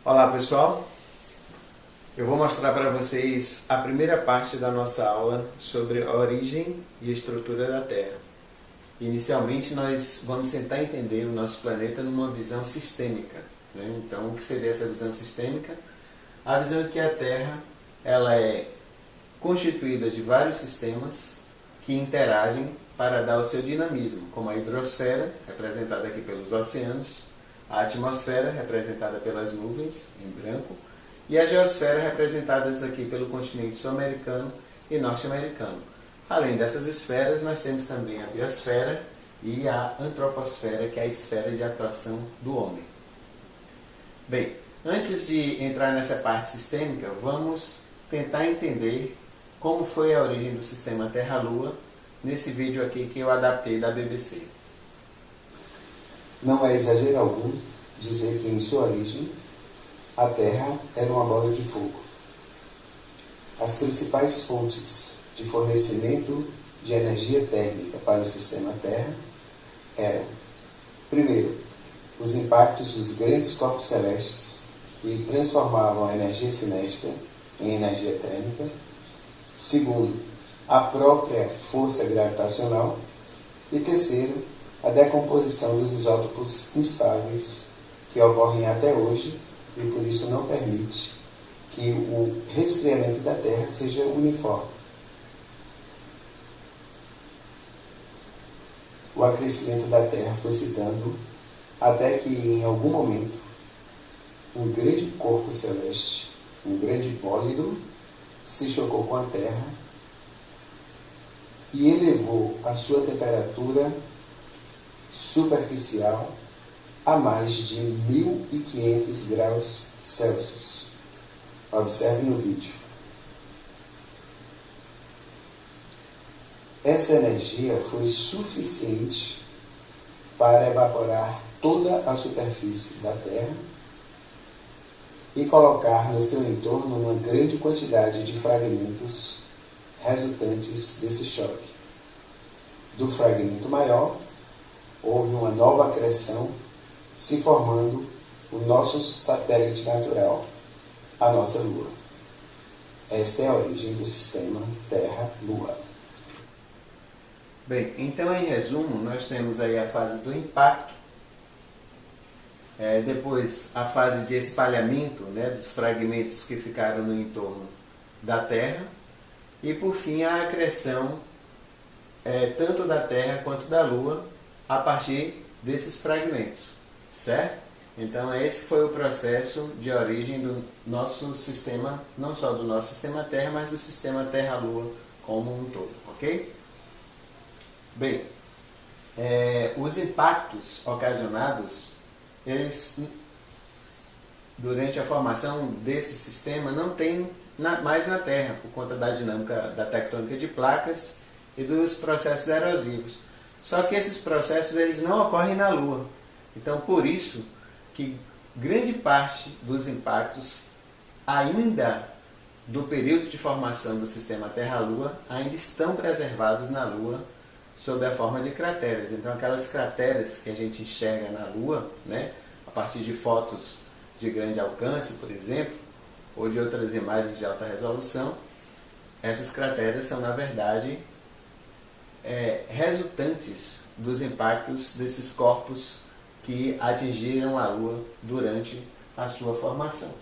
Olá pessoal, eu vou mostrar para vocês a primeira parte da nossa aula sobre a origem e estrutura da Terra. Inicialmente nós vamos tentar entender o nosso planeta numa visão sistêmica, né? Então o que seria essa visão sistêmica? A visão é que a Terra ela é constituída de vários sistemas que interagem para dar o seu dinamismo, como a hidrosfera, representada aqui pelos oceanos, a atmosfera, representada pelas nuvens, em branco, e a geosfera, representadas aqui pelo continente sul-americano e norte-americano. Além dessas esferas, nós temos também a biosfera e a antroposfera, que é a esfera de atuação do homem. Bem, antes de entrar nessa parte sistêmica, vamos tentar entender como foi a origem do sistema Terra-Lua nesse vídeo aqui que eu adaptei da BBC. Não é exagero algum dizer que, em sua origem, a Terra era uma bola de fogo. As principais fontes de fornecimento de energia térmica para o sistema Terra eram, primeiro, os impactos dos grandes corpos celestes que transformavam a energia cinética em energia térmica. Segundo, a própria força gravitacional. E terceiro, a decomposição dos isótopos instáveis que ocorrem até hoje e por isso não permite que o resfriamento da Terra seja uniforme. O aquecimento da Terra foi se dando até que, em algum momento, um grande corpo celeste, um grande bólido, se chocou com a Terra e elevou a sua temperatura superficial a mais de 1.500 graus Celsius. Observe no vídeo. Essa energia foi suficiente para evaporar toda a superfície da Terra e colocar no seu entorno uma grande quantidade de fragmentos resultantes desse choque. Do fragmento maior, houve uma nova acreção, se formando o nosso satélite natural, a nossa Lua. Esta é a origem do sistema Terra-Lua. Bem, então em resumo, nós temos aí a fase do impacto, depois a fase de espalhamento, né, dos fragmentos que ficaram no entorno da Terra, e por fim a acreção tanto da Terra quanto da Lua a partir desses fragmentos, certo? Então esse foi o processo de origem do nosso sistema, não só do nosso sistema Terra, mas do sistema Terra-Lua como um todo, ok? Bem, os impactos ocasionados, eles, durante a formação desse sistema, não tem mais na Terra, por conta da dinâmica da tectônica de placas e dos processos erosivos. Só que esses processos eles não ocorrem na Lua. Então, por isso que grande parte dos impactos ainda do período de formação do sistema Terra-Lua ainda estão preservados na Lua sob a forma de crateras. Então, aquelas crateras que a gente enxerga na Lua, né, a partir de fotos de grande alcance, por exemplo, ou de outras imagens de alta resolução, essas crateras são, na verdade, resultantes dos impactos desses corpos que atingiram a Lua durante a sua formação,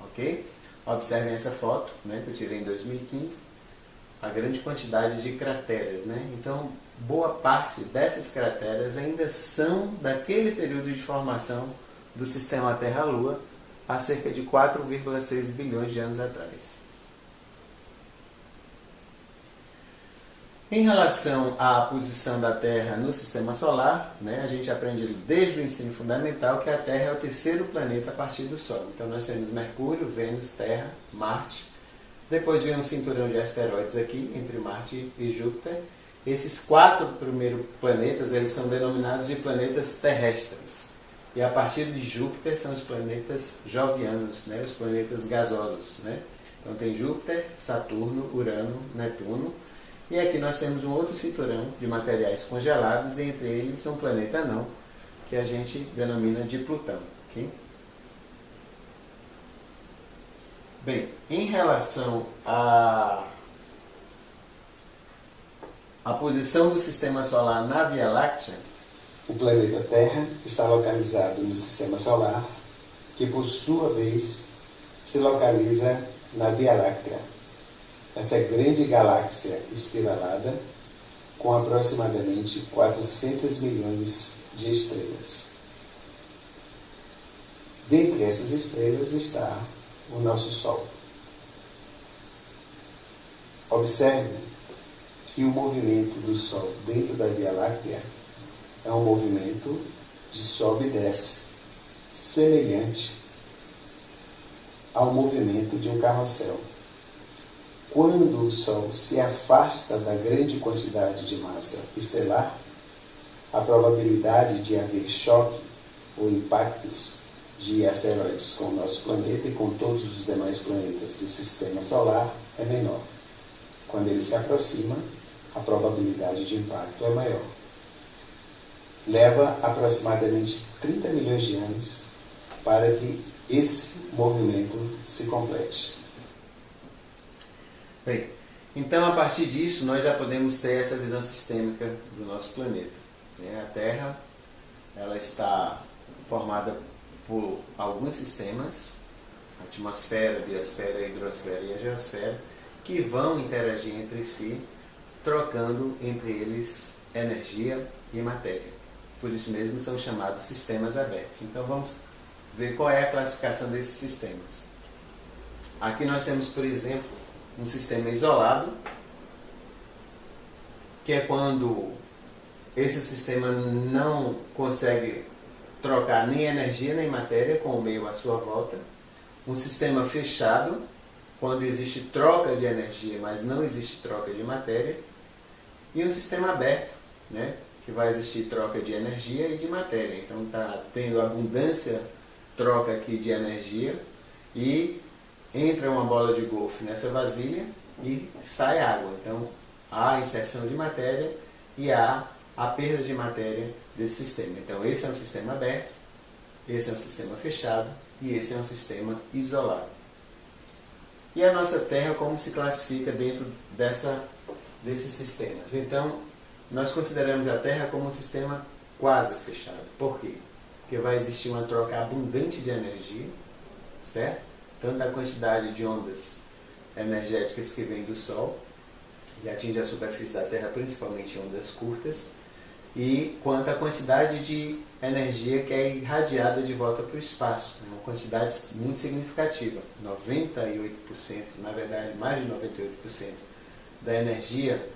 ok? Observem essa foto, né, que eu tirei em 2015, a grande quantidade de crateras, né? Então, boa parte dessas crateras ainda são daquele período de formação do sistema Terra-Lua, há cerca de 4,6 bilhões de anos atrás. Em relação à posição da Terra no sistema solar, né, a gente aprende desde o ensino fundamental que a Terra é o terceiro planeta a partir do Sol. Então nós temos Mercúrio, Vênus, Terra, Marte. Depois vem um cinturão de asteroides aqui, entre Marte e Júpiter. Esses 4 primeiros planetas eles são denominados de planetas terrestres. E a partir de Júpiter são os planetas jovianos, né, os planetas gasosos, né? Então tem Júpiter, Saturno, Urano, Netuno. E aqui nós temos um outro cinturão de materiais congelados, e entre eles um planeta anão, que a gente denomina de Plutão. Okay? Bem, em relação à posição do Sistema Solar na Via Láctea, o planeta Terra está localizado no Sistema Solar, que por sua vez se localiza na Via Láctea. Essa grande galáxia espiralada com aproximadamente 400 milhões de estrelas. Dentre essas estrelas está o nosso Sol. Observe que o movimento do Sol dentro da Via Láctea é um movimento de sobe e desce, semelhante ao movimento de um carrossel. Quando o Sol se afasta da grande quantidade de massa estelar, a probabilidade de haver choque ou impactos de asteroides com o nosso planeta e com todos os demais planetas do Sistema Solar é menor. Quando ele se aproxima, a probabilidade de impacto é maior. Leva aproximadamente 30 milhões de anos para que esse movimento se complete. Bem, então a partir disso nós já podemos ter essa visão sistêmica do nosso planeta. A Terra, ela está formada por alguns sistemas, a atmosfera, a biosfera, a hidrosfera e a geosfera, que vão interagir entre si, trocando entre eles energia e matéria. Por isso mesmo são chamados sistemas abertos. Então vamos ver qual é a classificação desses sistemas. Aqui nós temos, por exemplo, um sistema isolado, que é quando esse sistema não consegue trocar nem energia nem matéria com o meio à sua volta. Um sistema fechado, quando existe troca de energia, mas não existe troca de matéria. E um sistema aberto, que vai existir troca de energia e de matéria. Então está tendo abundância, troca aqui de energia, e entra uma bola de golfe nessa vasilha e sai água. Então há a inserção de matéria e há a perda de matéria desse sistema. Então esse é um sistema aberto, esse é um sistema fechado e esse é um sistema isolado. E a nossa Terra como se classifica dentro desses sistemas? Então nós consideramos a Terra como um sistema quase fechado. Por quê? Porque vai existir uma troca abundante de energia, certo? Tanto a quantidade de ondas energéticas que vem do Sol e atinge a superfície da Terra, principalmente ondas curtas, e quanto a quantidade de energia que é irradiada de volta para o espaço. Uma quantidade muito significativa, 98%, na verdade mais de 98% da energia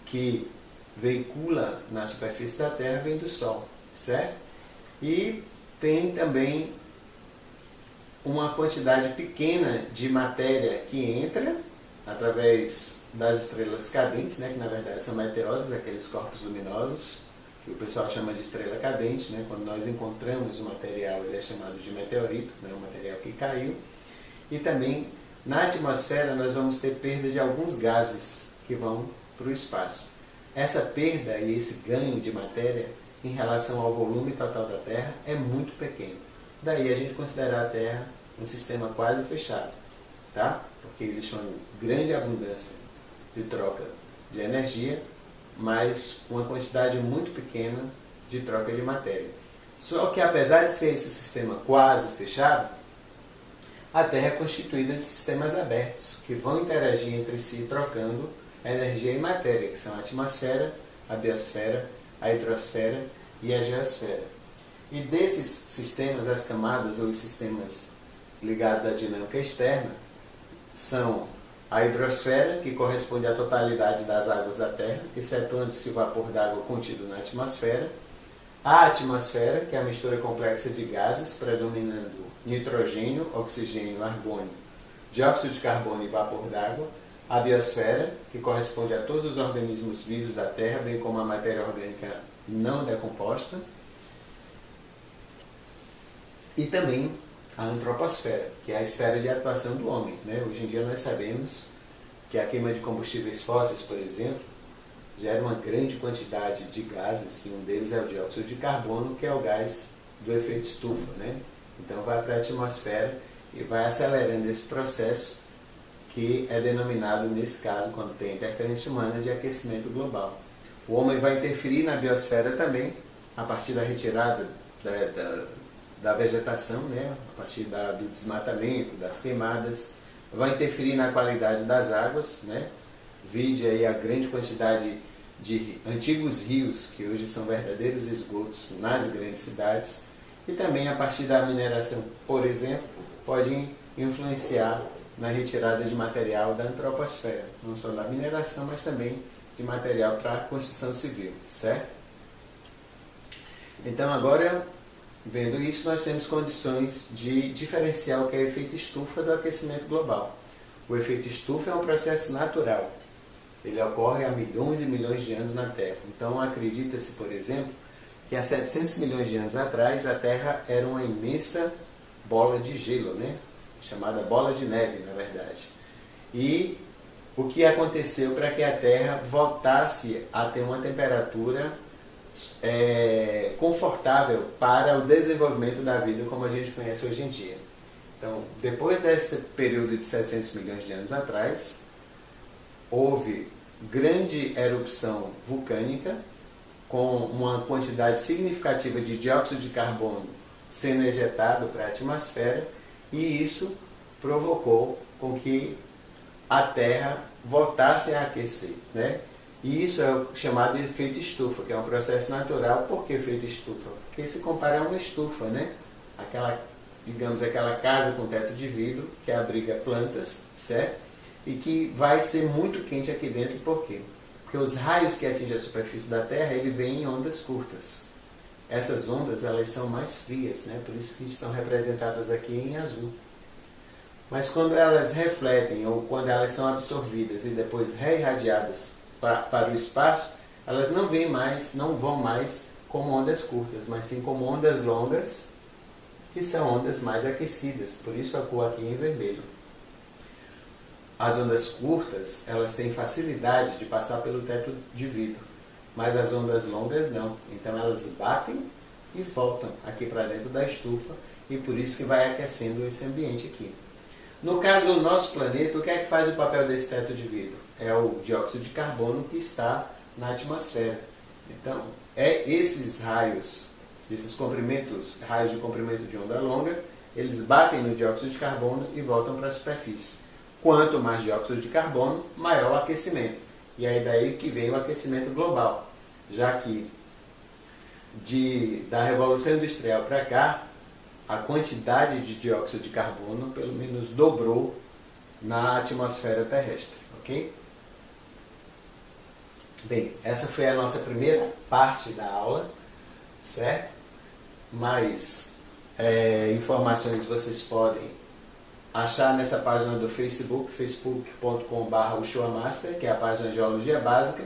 que veicula na superfície da Terra vem do Sol, certo? E tem também uma quantidade pequena de matéria que entra através das estrelas cadentes, que na verdade são meteoros, aqueles corpos luminosos, que o pessoal chama de estrela cadente. Quando nós encontramos o material, ele é chamado de meteorito, o material que caiu. E também na atmosfera nós vamos ter perda de alguns gases que vão para o espaço. Essa perda e esse ganho de matéria em relação ao volume total da Terra é muito pequeno. Daí a gente considerar a Terra um sistema quase fechado, tá? Porque existe uma grande abundância de troca de energia, mas uma quantidade muito pequena de troca de matéria. Só que apesar de ser esse sistema quase fechado, a Terra é constituída de sistemas abertos, que vão interagir entre si trocando energia e matéria, que são a atmosfera, a biosfera, a hidrosfera e a geosfera. E desses sistemas, as camadas ou os sistemas ligados à dinâmica externa são a hidrosfera, que corresponde à totalidade das águas da Terra, excetuando-se o vapor d'água contido na atmosfera. A atmosfera, que é a mistura complexa de gases, predominando nitrogênio, oxigênio, argônio, dióxido de carbono e vapor d'água. A biosfera, que corresponde a todos os organismos vivos da Terra, bem como a matéria orgânica não decomposta. E também a antroposfera, que é a esfera de atuação do homem. Hoje em dia nós sabemos que a queima de combustíveis fósseis, por exemplo, gera uma grande quantidade de gases, e um deles é o dióxido de carbono, que é o gás do efeito estufa. Então vai para a atmosfera e vai acelerando esse processo que é denominado, nesse caso, quando tem interferência humana, de aquecimento global. O homem vai interferir na biosfera também, a partir da retirada da vegetação, né? A partir do desmatamento, das queimadas, vai interferir na qualidade das águas, né? Vide aí a grande quantidade de antigos rios, que hoje são verdadeiros esgotos nas grandes cidades, e também a partir da mineração, por exemplo, pode influenciar na retirada de material da antroposfera, não só da mineração, mas também de material para a construção civil, certo? Então agora, vendo isso, nós temos condições de diferenciar o que é o efeito estufa do aquecimento global. O efeito estufa é um processo natural. Ele ocorre há milhões e milhões de anos na Terra. Então acredita-se, por exemplo, que há 700 milhões de anos atrás a Terra era uma imensa bola de gelo, né? Chamada bola de neve, na verdade. E o que aconteceu para que a Terra voltasse a ter uma temperatura confortável para o desenvolvimento da vida como a gente conhece hoje em dia. Então, depois desse período de 700 milhões de anos atrás, houve grande erupção vulcânica com uma quantidade significativa de dióxido de carbono sendo ejetado para a atmosfera, e isso provocou com que a Terra voltasse a aquecer, né? E isso é o chamado de efeito estufa, que é um processo natural. Por que efeito estufa? Porque se compara a uma estufa, né? Digamos, aquela casa com teto de vidro que abriga plantas, certo? E que vai ser muito quente aqui dentro. Por quê? Porque os raios que atingem a superfície da Terra, ele vem em ondas curtas. Essas ondas, elas são mais frias, né? Por isso que estão representadas aqui em azul. Mas quando elas refletem ou quando elas são absorvidas e depois reirradiadas para o espaço, elas não vão mais como ondas curtas, mas sim como ondas longas, que são ondas mais aquecidas. Por isso a cor aqui em vermelho. As ondas curtas, elas têm facilidade de passar pelo teto de vidro, mas as ondas longas não. Então elas batem e voltam aqui para dentro da estufa, e por isso que vai aquecendo esse ambiente aqui. No caso do nosso planeta, o que é que faz o papel desse teto de vidro? É o dióxido de carbono que está na atmosfera. Então, esses raios, raios de comprimento de onda longa, eles batem no dióxido de carbono e voltam para a superfície. Quanto mais dióxido de carbono, maior o aquecimento. E aí daí que vem o aquecimento global, já que da Revolução Industrial para cá, a quantidade de dióxido de carbono pelo menos dobrou na atmosfera terrestre, ok? Bem, essa foi a nossa primeira parte da aula, certo? Mais informações vocês podem achar nessa página do Facebook, facebook.com/uchoamaster, que é a página de Geologia Básica.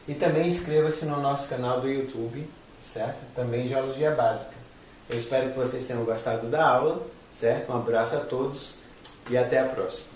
E também inscreva-se no nosso canal do YouTube, certo? Também Geologia Básica. Eu espero que vocês tenham gostado da aula, certo? Um abraço a todos e até a próxima.